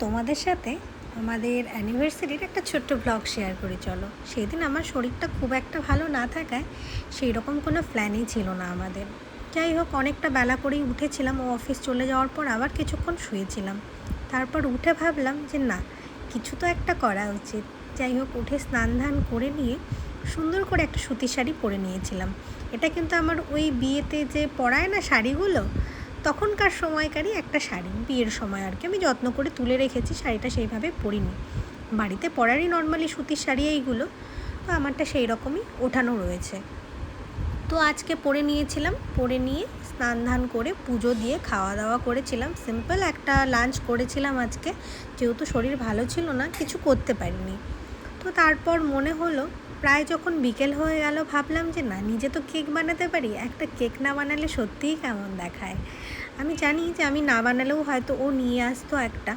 তোমাদের সাথে আমাদের অ্যানিভার্সারির একটা ছোট্ট ব্লগ শেয়ার করি চলো। সেদিন আমার শরীরটা খুব একটা ভালো না থাকায় সেই রকম কোনো প্ল্যানই ছিল না আমাদের। যাই হোক, অনেকটা বেলা করেই উঠেছিলাম, ও অফিস চলে যাওয়ার পর আবার কিছুক্ষণ শুয়েছিলাম। তারপর উঠে ভাবলাম যে না, কিছু তো একটা করা উচিত। যাই হোক, উঠে স্নান ধান করে নিয়ে সুন্দর করে একটা সুতির শাড়ি পরে নিয়েছিলাম। এটা কিন্তু আমার ওই বিয়েতে যে পরায় না শাড়িগুলো, তখনকার সময়কারই একটা শাড়ি, বিয়ের সময় আর কি। আমি যত্ন করে তুলে রেখেছি, শাড়িটা সেইভাবে পরিনি, বাড়িতে পরারই নর্মালি সুতির শাড়ি এইগুলো। তো আমারটা সেই রকমই ওঠানো রয়েছে। তো আজকে পরে নিয়েছিলাম, পরে নিয়ে স্নান ধান করে পুজো দিয়ে খাওয়া দাওয়া করেছিলাম। সিম্পল একটা লাঞ্চ করেছিলাম আজকে, যেহেতু শরীর ভালো ছিল না, কিছু করতে পারিনি। তো তারপর মনে হলো, প্রায় যখন বিকেল হয়ে গেল, ভাবলাম যে না, নিজে তো কেক বানাতে পারি, একটা কেক না বানালে সত্যিই কেমন দেখায়। আমি জানি যে আমি না বানালেও হয়তো ও নিয়ে আসতো একটা।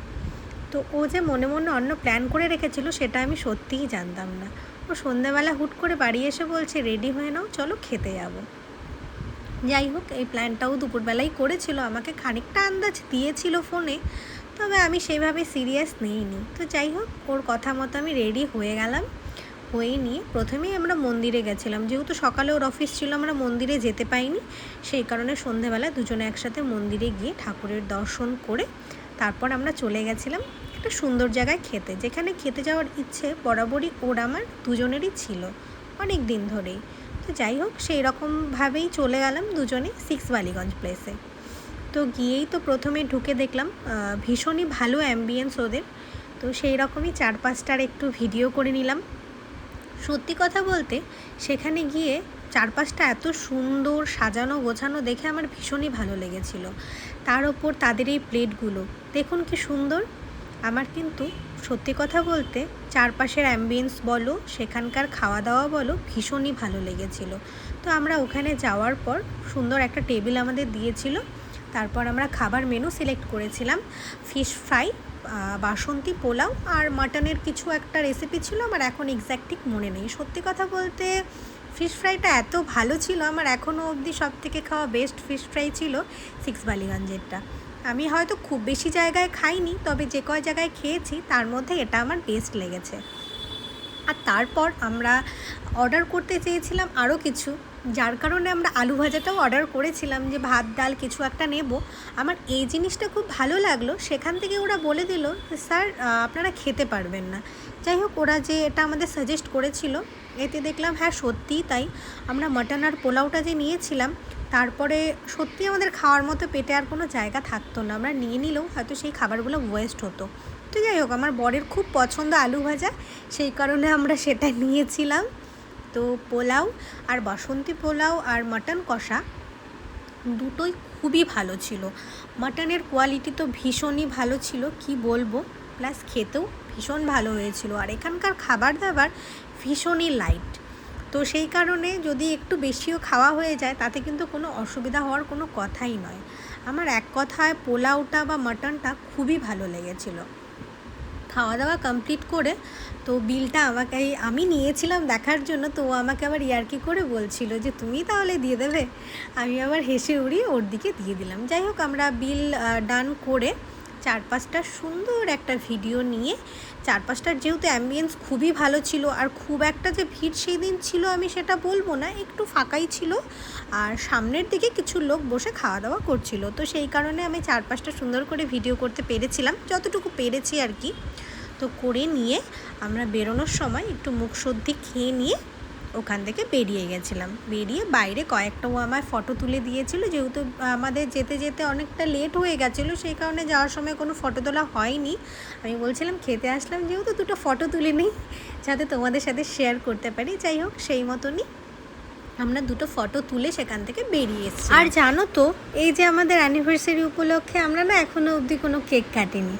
তো ও যে মনে মনে অন্য প্ল্যান করে রেখেছিল সেটা আমি সত্যিই জানতাম না। ও সন্ধ্যেবেলা হুট করে বাড়ি এসে বলছে, রেডি হয়ে নাও, চলো খেতে যাবো। যাই হোক, এই প্ল্যানটাও দুপুরবেলাই করেছিল, আমাকে খানিকটা আন্দাজ দিয়েছিল ফোনে, তবে আমি সেইভাবে সিরিয়াস নিইনি। তো যাই হোক, ওর কথা মতো আমি রেডি হয়ে গেলাম। হয়ে নিয়ে প্রথমেই আমরা মন্দিরে গেছিলাম, যেহেতু সকালে ওর অফিস ছিল, আমরা মন্দিরে যেতে পাইনি। সেই কারণে সন্ধেবেলা দুজনে একসাথে মন্দিরে গিয়ে ঠাকুরের দর্শন করে তারপর আমরা চলে গেছিলাম একটা সুন্দর জায়গায় খেতে, যেখানে খেতে যাওয়ার ইচ্ছে বরাবরই ওর আমার দুজনেরই ছিল, অনেক দিন ধরেই। তো যাই হোক, সেই রকমভাবেই চলে গেলাম দুজনে সিক্স বালিগঞ্জ প্লেসে। তো গিয়েই তো প্রথমে ঢুকে দেখলাম ভীষণই ভালো অ্যাম্বিয়েন্স ওদের। তো সেই রকমই 4-5টার একটু ভিডিও করে নিলাম। সত্যি কথা বলতে, সেখানে গিয়ে চারপাশটা এত সুন্দর সাজানো গোছানো দেখে আমার ভীষণই ভালো লেগেছিল। তার ওপর তাদের এই প্লেটগুলো দেখুন কি সুন্দর। আমার কিন্তু সত্যি কথা বলতে চারপাশের অ্যাম্বিয়েন্স বলো, সেখানকার খাওয়া দাওয়া বলো, ভীষণই ভালো লেগেছিল। তো আমরা ওখানে যাওয়ার পর সুন্দর একটা টেবিল আমাদের দিয়েছিল। তারপর আমরা খাবার মেনু সিলেক্ট করেছিলাম, ফিশ ফ্রাই, বাসন্তী পোলাও আর মাটনের কিছু একটা রেসিপি ছিল, আমার এখন এক্স্যাক্ট ঠিক মনে নেই। সত্যি কথা বলতে ফিশ ফ্রাইটা এত ভালো ছিল, আমার এখনও অবধি সব থেকে খাওয়া বেস্ট ফিশ ফ্রাই ছিল সিক্স বালিগঞ্জেরটা। আমি হয়তো খুব বেশি জায়গায় খাইনি, তবে যে কয় জায়গায় খেয়েছি তার মধ্যে এটা আমার বেস্ট লেগেছে। আর তারপর আমরা অর্ডার করতে চেয়েছিলাম আরও কিছু, যার কারণে আমরা আলু ভাজাটাও অর্ডার করেছিলাম, যে ভাত ডাল কিছু একটা নেব। আমার এই জিনিসটা খুব ভালো লাগলো, সেখান থেকে ওরা বলে দিল যে স্যার আপনারা খেতে পারবেন না। যাই হোক, ওরা যে এটা আমাদের সাজেস্ট করেছিল, এতে দেখলাম হ্যাঁ সত্যিই তাই। আমরা মাটন আর পোলাওটা যে নিয়েছিলাম, তারপরে সত্যি আমাদের খাওয়ার মতো পেটে আর কোনো জায়গা থাকতো না। আমরা নিয়ে নিলেও হয়তো সেই খাবারগুলো ওয়েস্ট হতো। তো যাই হোক, আমার বরের খুব পছন্দ আলু ভাজা, সেই কারণে আমরা সেটা নিয়েছিলাম। তো পোলাও আর বাসন্তী পোলাও আর মাটন কষা দুটোই খুবই ভালো ছিল। মাটনের কোয়ালিটি তো ভীষণই ভালো ছিল, কি বলবো, প্লাস খেতেও ভীষণ ভালো হয়েছিল। আর এখানকার খাবার দাবার ভীষণই লাইট, তো সেই কারণে যদি একটু বেশিও খাওয়া হয়ে যায় তাতে কিন্তু কোনো অসুবিধা হওয়ার কোনো কথাই নয়। আমার এক কথায় পোলাওটা বা মাটনটা খুবই ভালো লেগেছিল। খাওয়া দাওয়া কমপ্লিট করে তো বিলটা আমি নিয়েছিলাম দেখার জন্য, তো ও আমাকে আবার ইয়ার্কি করে বলছিল যে তুমি তাহলে দিয়ে দেবে। আমি আবার হেসে উড়িয়ে ওর দিকে দিয়ে দিলাম। যাই হোক, আমরা বিল ডান করে চারপাশটা সুন্দর একটা ভিডিও নিয়ে, চারপাশটার যেহেতু অ্যাম্বিয়েন্স খুবই ভালো ছিল, আর খুব একটা যে ভিড় সেই দিন ছিল আমি সেটা বলবো না, একটু ফাঁকাই ছিল। আর সামনের দিকে কিছু লোক বসে খাওয়া দাওয়া করছিল, তো সেই কারণে আমি চারপাশটা সুন্দর করে ভিডিও করতে পেরেছিলাম, যতটুকু পেরেছি আর কি। তো করে নিয়ে আমরা বেরোনোর সময় একটু মুখশুদ্ধি খেয়ে নিয়ে ওখান থেকে বেরিয়ে গেছিলাম। বেরিয়ে বাইরে কয়েকটা ও আমার ফটো তুলে দিয়েছিল, যেহেতু আমাদের যেতে যেতে অনেকটা লেট হয়ে গেছিলো, সেই কারণে যাওয়ার সময় কোনো ফটো তোলা হয়নি। আমি বলছিলাম খেতে আসলাম যেহেতু, দুটো ফটো তুলে নিই যাতে তোমাদের সাথে শেয়ার করতে পারি। যাই হোক, সেই মতনই আমরা দুটো ফটো তুলে সেখান থেকে বেরিয়ে এসেছি। আর জানো তো, এই যে আমাদের অ্যানিভার্সারি উপলক্ষে আমরা না এখনও অবধি কোনো কেক কাটিনি।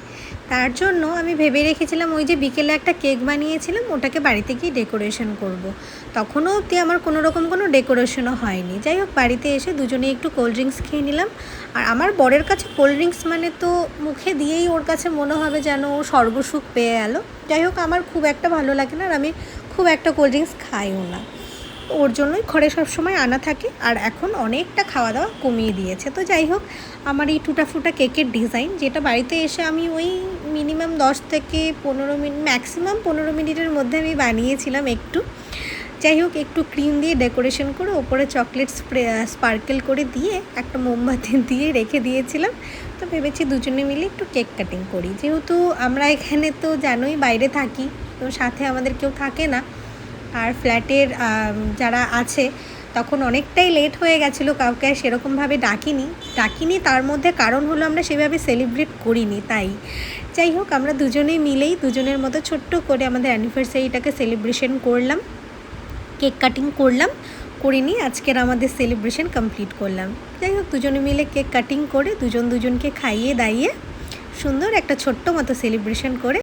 তার জন্য আমি ভেবে রেখেছিলাম, ওই যে বিকেলে একটা কেক বানিয়েছিলাম, ওটাকে বাড়িতে গিয়ে ডেকোরেশন করব। তখনও অবধি আমার কোনো রকম কোনো ডেকোরেশনও হয়নি। যাই হোক, বাড়িতে এসে দুজনে একটু কোল্ড ড্রিঙ্কস খেয়ে নিলাম। আর আমার বরের কাছে কোল্ড ড্রিঙ্কস মানে তো মুখে দিয়েই ওর কাছে মনে হবে যেন ও স্বর্গসুখ পেয়ে গেল। যাই হোক, আমার খুব একটা ভালো লাগে না, আর আমি খুব একটা কোল্ড ড্রিঙ্কস খাইও না। ওর জন্যই ঘরে সবসময় আনা থাকে, আর এখন অনেকটা খাওয়া দাওয়া কমিয়ে দিয়েছে। তো যাই হোক, আমার এই টুটাফুটা কেকের ডিজাইন, যেটা বাড়িতে এসে আমি ওই মিনিমাম 10 থেকে 15 মিনিট, ম্যাক্সিমাম 15 মিনিটের মধ্যে আমি বানিয়েছিলাম একটু। যাই হোক, একটু ক্রিম দিয়ে ডেকোরেশন করে ওপরে চকলেট স্পার্কেল করে দিয়ে একটা মোমবাতি দিয়ে রেখে দিয়েছিলাম। তো ভেবেছি দুজনে মিলে একটু কেক কাটিং করি, যেহেতু আমরা এখানে তো জানোই বাইরে থাকি, তো সাথে আমাদের কেউ থাকে না। আর ফ্ল্যাটের যারা আছে তখন অনেকটাই লেট হয়ে গেছিলো, কাউকে সেরকমভাবে ডাকিনি। তার মধ্যে কারণ হলো আমরা সেভাবে সেলিব্রেট করিনি, তাই। যাই হোক, আমরা দুজনেই মিলেই দুজনের মতো ছোট্ট করে আমাদের অ্যানিভার্সারিটাকে সেলিব্রেশন করলাম, কেক কাটিং করলাম, করে নিয়ে আজকের আমাদের সেলিব্রেশন কমপ্লিট করলাম। যাই হোক, দুজনে মিলে কেক কাটিং করে দুজনকে খাইয়ে দাইয়ে সুন্দর একটা ছোট্ট মতো সেলিব্রেশন করে